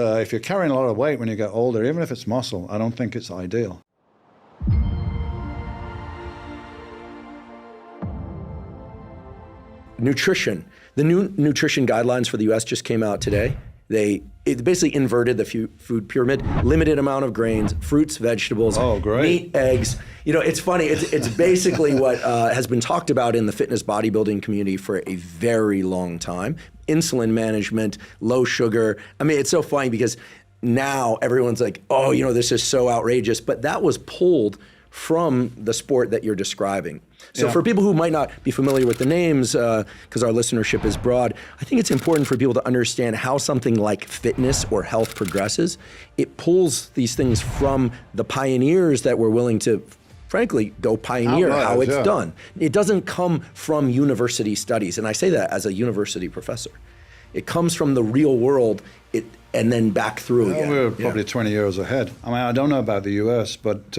If you're carrying a lot of weight when you get older, even if it's muscle, I don't think it's ideal. Nutrition. The new nutrition guidelines for the U.S. just came out today. It basically inverted the food pyramid. Limited amount of grains, fruits, vegetables, meat, eggs. You know, it's funny. It's basically what has been talked about in the fitness bodybuilding community for a very long time. Insulin management, low sugar. I mean, it's so funny because now everyone's like, oh, you know, this is so outrageous. But that was pulled from the sport that you're describing. So for people who might not be familiar with the names, because our listenership is broad, I think it's important for people to understand how something like fitness or health progresses. It pulls these things from the pioneers that were willing to, frankly, go pioneer how it's done. It doesn't come from university studies, and I say that as a university professor. It comes from the real world, and then back through again. We're probably 20 years ahead. I mean, I don't know about the US, but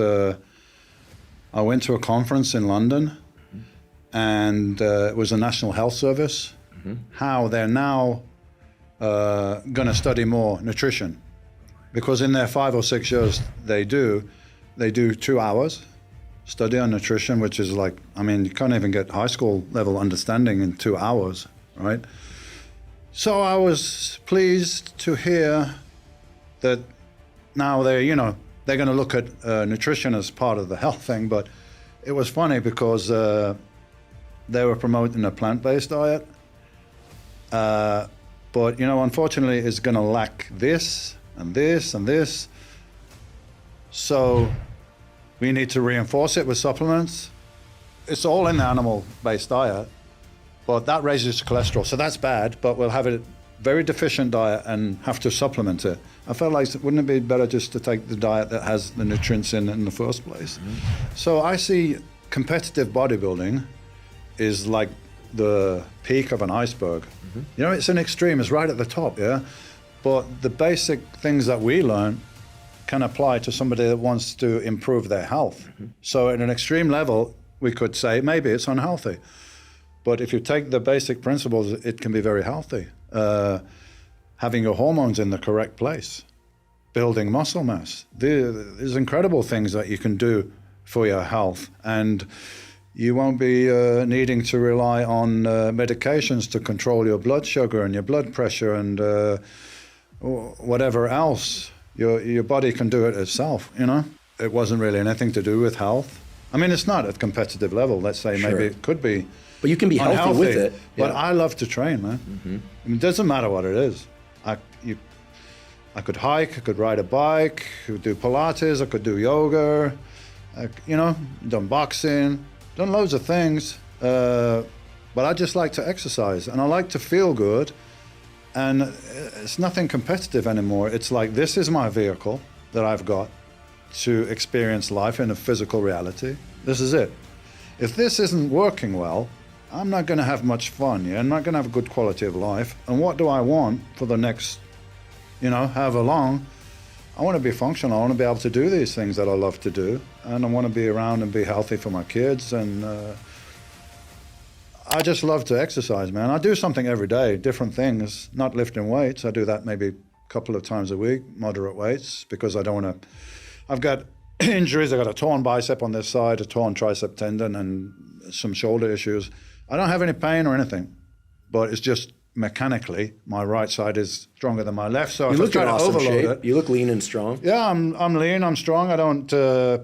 I went to a conference in London, and it was a National Health Service, how they're now going to study more nutrition. Because in their 5 or 6 years they do 2 hours study on nutrition, which is like, I mean, you can't even get high school level understanding in 2 hours, right? So I was pleased to hear that now they're going to look at nutrition as part of the health thing, but it was funny because they were promoting a plant-based diet, but unfortunately it's going to lack this and this and this, so we need to reinforce it with supplements. It's all in the animal-based diet, but that raises cholesterol, so that's bad, but we'll have a very deficient diet and have to supplement it. I felt like, wouldn't it be better just to take the diet that has the nutrients in the first place? So I see competitive bodybuilding is like the peak of an iceberg. It's an extreme, it's right at the top, but the basic things that we learn can apply to somebody that wants to improve their health. So at an extreme level, we could say maybe it's unhealthy. But if you take the basic principles, it can be very healthy. Having your hormones in the correct place, building muscle mass. There's incredible things that you can do for your health, and you won't be needing to rely on medications to control your blood sugar and your blood pressure and whatever else. Your body can do it itself, It wasn't really anything to do with health. I mean, it's not at competitive level. Let's say maybe it could be. But you can be healthy with it. But I love to train, man. I mean, it doesn't matter what it is. I could hike, I could ride a bike, I could do Pilates, I could do yoga, done boxing, done loads of things. But I just like to exercise, and I like to feel good. And it's nothing competitive anymore. It's like, this is my vehicle that I've got to experience life in a physical reality. This is it. If this isn't working well, I'm not going to have much fun. I'm not going to have a good quality of life. And what do I want for the next, however long? I want to be functional. I want to be able to do these things that I love to do. And I want to be around and be healthy for my kids. And I just love to exercise, man. I do something every day, different things, not lifting weights. I do that maybe a couple of times a week, moderate weights, because I don't want to. I've got injuries. I've got a torn bicep on this side, a torn tricep tendon, and some shoulder issues. I don't have any pain or anything, but it's just mechanically, my right side is stronger than my left. So you if I try to overload it, you look lean and strong. Yeah, I'm lean. I'm strong. I don't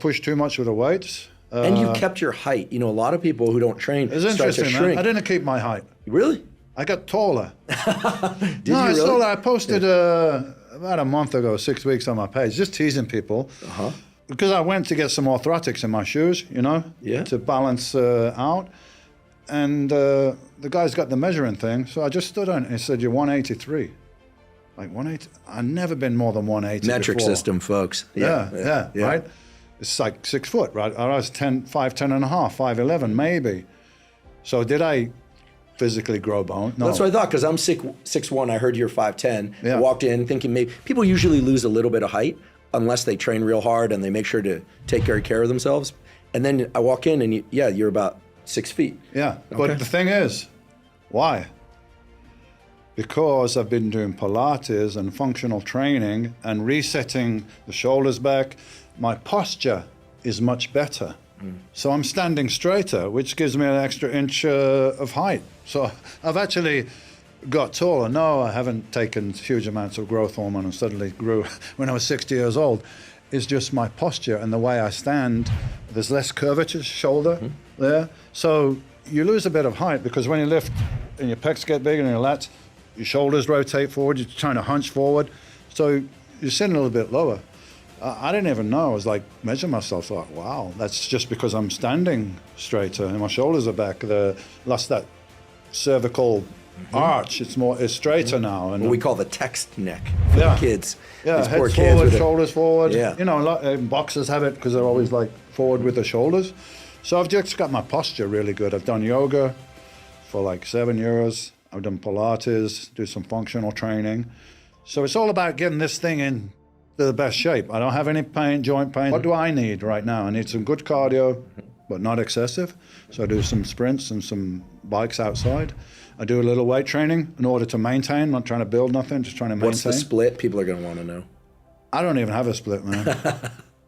push too much with the weights. And you kept your height. A lot of people who don't train start to shrink. Man. I didn't keep my height. Really? I got taller. Did you really? I posted about a month ago, 6 weeks on my page, just teasing people. Because I went to get some orthotics in my shoes, to balance out. And the guy's got the measuring thing, so I just stood on it and he said, you're 183. Like 180? I've never been more than 180 Metric before. system, folks. Yeah, right? It's like 6 foot, right? I was 5'10 and a half, 5'11 maybe. So did I physically grow bone? No. That's what I thought, because I'm 6'1", I heard you're 5'10". Yeah. I walked in thinking maybe, people usually lose a little bit of height unless they train real hard and they make sure to take great care of themselves. And then I walk in and you're about 6 feet. Yeah, Okay. But the thing is, why? because I've been doing Pilates and functional training and resetting the shoulders back, my posture is much better. So I'm standing straighter, which gives me an extra inch of height. So I've actually got taller. No, I haven't taken huge amounts of growth hormone and suddenly grew when I was 60 years old. It's just my posture and the way I stand. There's less curvature shoulder there. So you lose a bit of height because when you lift and your pecs get big and your lats, your shoulders rotate forward, you're trying to hunch forward. So you're sitting a little bit lower. I didn't even know. I was like, measure myself, like, wow, that's just because I'm standing straighter and my shoulders are back. Lost that cervical arch. It's straighter now. And what we call the text neck for the kids. Yeah, these head poor forward, kids shoulders forward. Yeah. You know, boxers have it because they're always like forward with their shoulders. So I've just got my posture really good. I've done yoga for like 7 years. I've done Pilates, do some functional training. So it's all about getting this thing in the best shape. I don't have any pain, joint pain. What do I need right now? I need some good cardio, but not excessive. So I do some sprints and some bikes outside. I do a little weight training in order to maintain, not trying to build nothing, just trying to maintain. What's the split? People are going to want to know. I don't even have a split, man.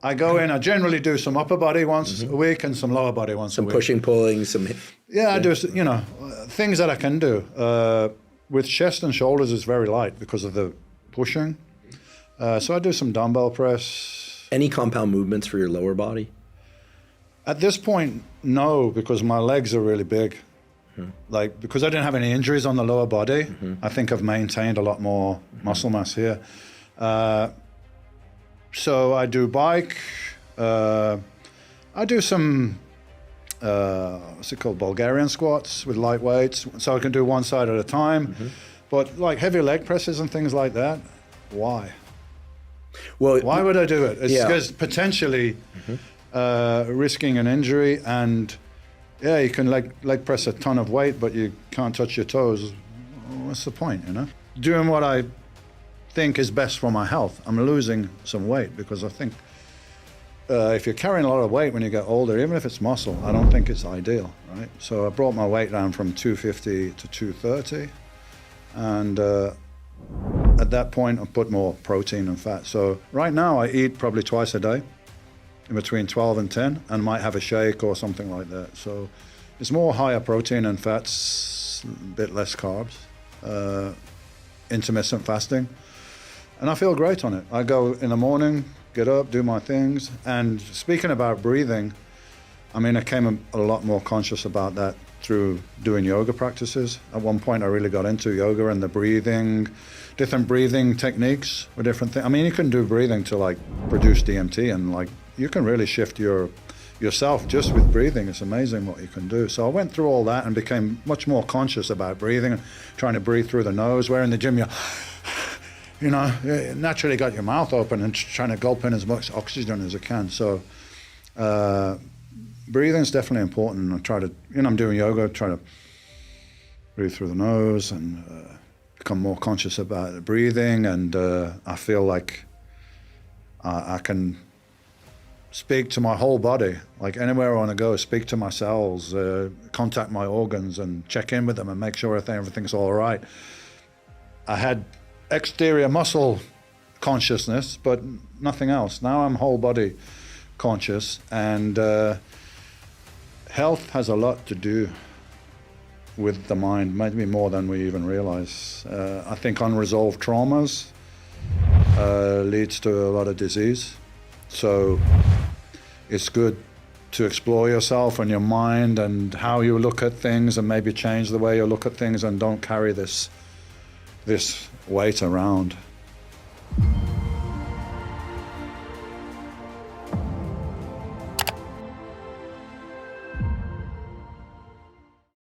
I go in, I generally do some upper body once a week and some lower body once a week. Some pushing, pulling, some... Yeah, I do, you know, things that I can do. With chest and shoulders, it's very light because of the pushing. So I do some dumbbell press. Any compound movements for your lower body? At this point, no, because my legs are really big. Like, because I didn't have any injuries on the lower body, I think I've maintained a lot more muscle mass here. So I do bike. I do some, what's it called, Bulgarian squats with light weights. So I can do one side at a time. But like heavy leg presses and things like that, why? Well, why would I do it? It's because potentially risking an injury, and yeah, you can leg press a ton of weight, but you can't touch your toes. What's the point, you know? Doing what I think is best for my health. I'm losing some weight because I think if you're carrying a lot of weight when you get older, even if it's muscle, I don't think it's ideal, right? So I brought my weight down from 250 to 230, and at that point I put more protein and fat. So right now I eat probably twice a day, in between 12 and 10, and might have a shake or something like that. So it's more higher protein and fats, a bit less carbs, intermittent fasting. And I feel great on it. I go in the morning, get up, do my things. And speaking about breathing, I mean, I came a lot more conscious about that through doing yoga practices. At one point, I really got into yoga and the breathing, different breathing techniques with different things. I mean, you can do breathing to like produce DMT, and like you can really shift yourself just with breathing. It's amazing what you can do. So I went through all that and became much more conscious about breathing and trying to breathe through the nose, where in the gym you know, naturally got your mouth open and trying to gulp in as much oxygen as you can. So breathing is definitely important. I try to, you know, I'm doing yoga, try to breathe through the nose and become more conscious about the breathing. And I feel like I can speak to my whole body, like anywhere I want to go, speak to my cells, contact my organs and check in with them and make sure everything's all right. I had exterior muscle consciousness, but nothing else. Now I'm whole body conscious, and health has a lot to do with the mind, maybe more than we even realize. I think unresolved traumas leads to a lot of disease. So it's good to explore yourself and your mind and how you look at things, and maybe change the way you look at things, and don't carry this weight around.